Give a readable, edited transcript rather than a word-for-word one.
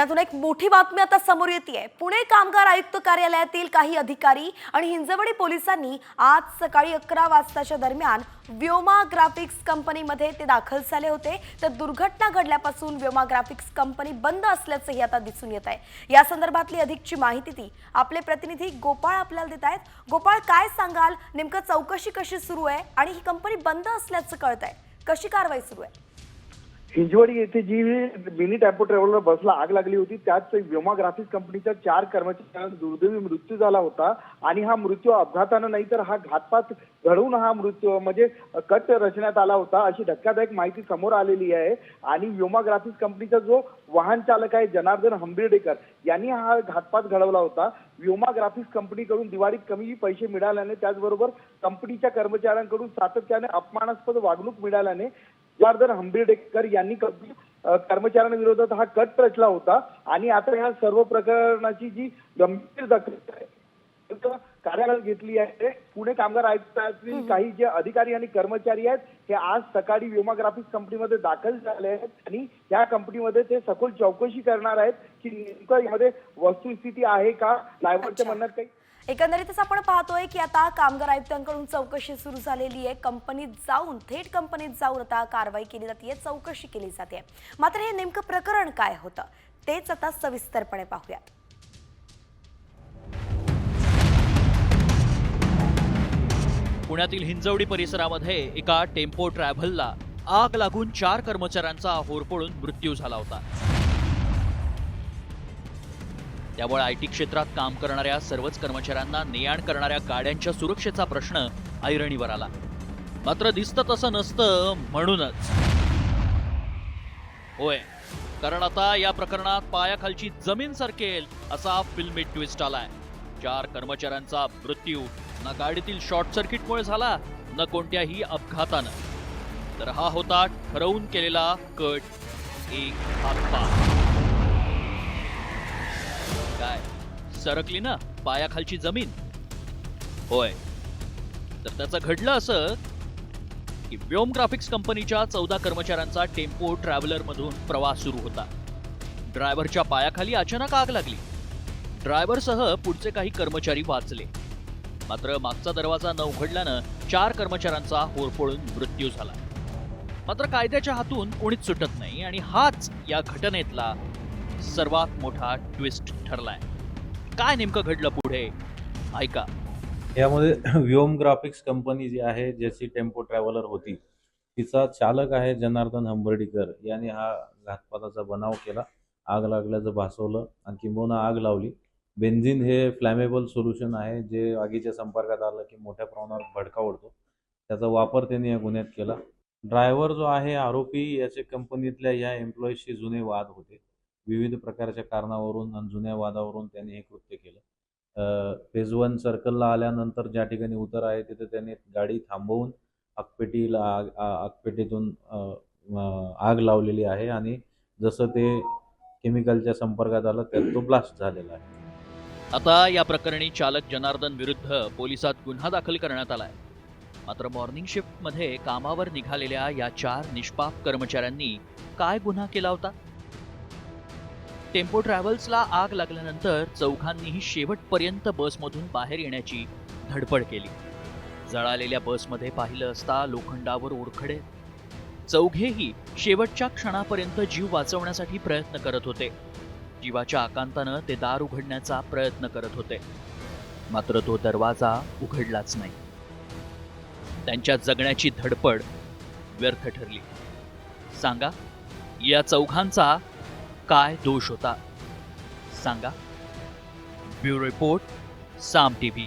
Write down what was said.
पुण्यातून एक मोठी बातमी आता समोर येतेय। पुणे कामगार आयुक्त कार्यालयातील काही अधिकारी आणि हिंजवडी पोलिसांनी आज सकाळी 11 वाजताच्या दरम्यान व्योमा ग्राफिक्स कंपनीमध्ये ते दाखल झाले होते। तर दुर्घटना घडल्यापासून व्योमा ग्राफिक्स कंपनी बंद असल्याचंही आता दिसून येत आहे। या संदर्भातली अधिकची माहिती ती आपले प्रतिनिधी गोपाळ आपल्याला देत आहेत। गोपाळ, काय सांगाल, नेमकं चौकशी कशी सुरू आहे आणि ही कंपनी बंद असल्याचं कळतंय, कशी कारवाई सुरू आहे? हिंजवडी येथे जी मिनी टेम्पो ट्रॅव्हलर बसला आग लागली होती त्यात व्योमा ग्राफिक्स कंपनीच्या 4 कर्मचाऱ्यांचा दुर्दैवी मृत्यू झाला होता आणि हा मृत्यू अपघातानं नाही तर हा घातपात घडवून हा मृत्यू म्हणजे कट रचण्यात आला होता अशी धक्कादायक माहिती समोर आलेली आहे। आणि व्योमा ग्राफिक्स कंपनीचा जो वाहन चालक आहे जनार्दन हंबर्डेकर यांनी हा घातपात घडवला होता। व्योमा ग्राफिक्स कंपनीकडून दिवाळीत कमी पैसे मिळाल्याने त्याचबरोबर कंपनीच्या कर्मचाऱ्यांकडून सातत्याने अपमानास्पद वागणूक मिळाल्याने जनार्दन हंबर्डेकर यांनी कर्मचाऱ्यांविरोधात हा कट रचला होता आणि आता ह्या सर्व प्रकरणाची जी गंभीर दखल कार्यालयात घेतली आहे। पुणे कामगार आयुक्तालयातील काही जे अधिकारी आणि कर्मचारी आहेत हे आज सकाळी व्योमा ग्राफिक्स कंपनीमध्ये दाखल झाले आहेत आणि या कंपनीमध्ये ते सखोल चौकशी करणार आहेत की नेमकं यामध्ये वस्तुस्थिती आहे का, ड्रायव्हरच्या म्हणण्यात काही। एकंदरीतच आपण पाहतोय की आता कामगार आयुक्तांकडून चौकशी सुरू झालेली आहे। थेट कंपनीत जाऊन आता कारवाई केली जाते, चौकशी केली जाते। मात्र हे नेमकं प्रकरण काय होतं तेच आता सविस्तरपणे पाहूया। पुण्यातील हिंजवडी परिसरामध्ये एका टेम्पो ट्रॅव्हलला आग लागून 4 कर्मचाऱ्यांचा होरपळून मृत्यू झाला होता। त्यामुळे आयटी क्षेत्रात काम करणाऱ्या सर्वच कर्मचाऱ्यांना ने-आण करणाऱ्या गाड्यांच्या सुरक्षेचा प्रश्न ऐरणीवर आला। मात्र दिसतं तसं नसतं म्हणूनच होय, कारण आता या प्रकरणात पायाखालची जमीन सरकेल असा फिल्मी ट्विस्ट आलाय। 4 कर्मचाऱ्यांचा मृत्यू ना गाडीतील शॉर्ट सर्किटमुळे झाला ना कोणत्याही अपघातानं, तर हा होता ठरवून केलेला कट, एक घातपात। काय सरकली ना पायाखालची जमीन? होय, तर त्याचं घडलं असं की व्योम ग्राफिक्स कंपनीच्या 14 कर्मचाऱ्यांचा टेम्पो ट्रॅव्हलर मधून प्रवास सुरू होता। ड्रायव्हरच्या पायाखाली अचानक आग लागली। ड्रायव्हरसह पुढचे काही कर्मचारी वाचले, मात्र मागचा दरवाजा न उघडल्यानं 4 कर्मचाऱ्यांचा होरपळून मृत्यू झाला। मात्र कायद्याच्या हातून कोणीच सुटत नाही आणि हाच या घटनेतला सर्वात मोठा ट्विस्ट ठरलाय। काय नेमकं घडलं पुढे ऐका। यामध्ये व्योम ग्राफिक्स कंपनी जी आहे, ज्याची टेम्पो ट्रॅव्हलर होती, तिचा चालक आहे जनार्दन हंबर्डेकर यांनी हा घातपाताचा बनाव केला। आग लागल्याचं भासवलं आणि किंबहुना आग लावली। बेन्झिन हे फ्लॅमेबल सोल्युशन आहे जे आगीच्या संपर्कात आलं की मोठ्या प्रमाणावर भडका उडतो, त्याचा वापर त्यांनी या गुन्ह्यात केला। ड्रायव्हर जो आहे आरोपी, याचे कंपनीतल्या या एम्प्लॉईजशी जुने वाद होते। विविध प्रकारच्या कारणावरून आणि जुन्या वादावरून त्यांनी हे कृत्य केलं। फेज 1 सर्कलला आल्यानंतर ज्या ठिकाणी उतार आहे तिथे त्यांनी गाडी थांबवून आगपेटीतून आग लावलेली आहे आणि जसं ते केमिकलच्या संपर्कात आलं त्यात तो ब्लास्ट झालेला आहे। आता या प्रकरणी चालक जनार्दन विरुद्ध पोलिसात गुन्हा दाखल करण्यात आलाय। मात्र मॉर्निंग शिफ्ट मध्ये कामावर निघालेल्या या 4 निष्पाप कर्मचाऱ्यांनी काय गुन्हा केला होता? टेम्पो ट्रॅव्हल्सला आग लागल्यानंतर चौघांनीही शेवटपर्यंत बसमधून बाहेर येण्याची धडपड केली। जळालेल्या बसमध्ये पाहिलं असता लोखंडावर ओरखडे। चौघेही शेवटच्या क्षणापर्यंत जीव वाचवण्यासाठी प्रयत्न करत होते। जीवाच्या आकांतानं ते दार उघडण्याचा प्रयत्न करत होते, मात्र तो दरवाजा उघडलाच नाही। त्यांच्या जगण्याची धडपड व्यर्थ ठरली। सांगा, या चौघांचा काय दोष होता? सांगा। ब्युरो रिपोर्ट, साम टीव्ही।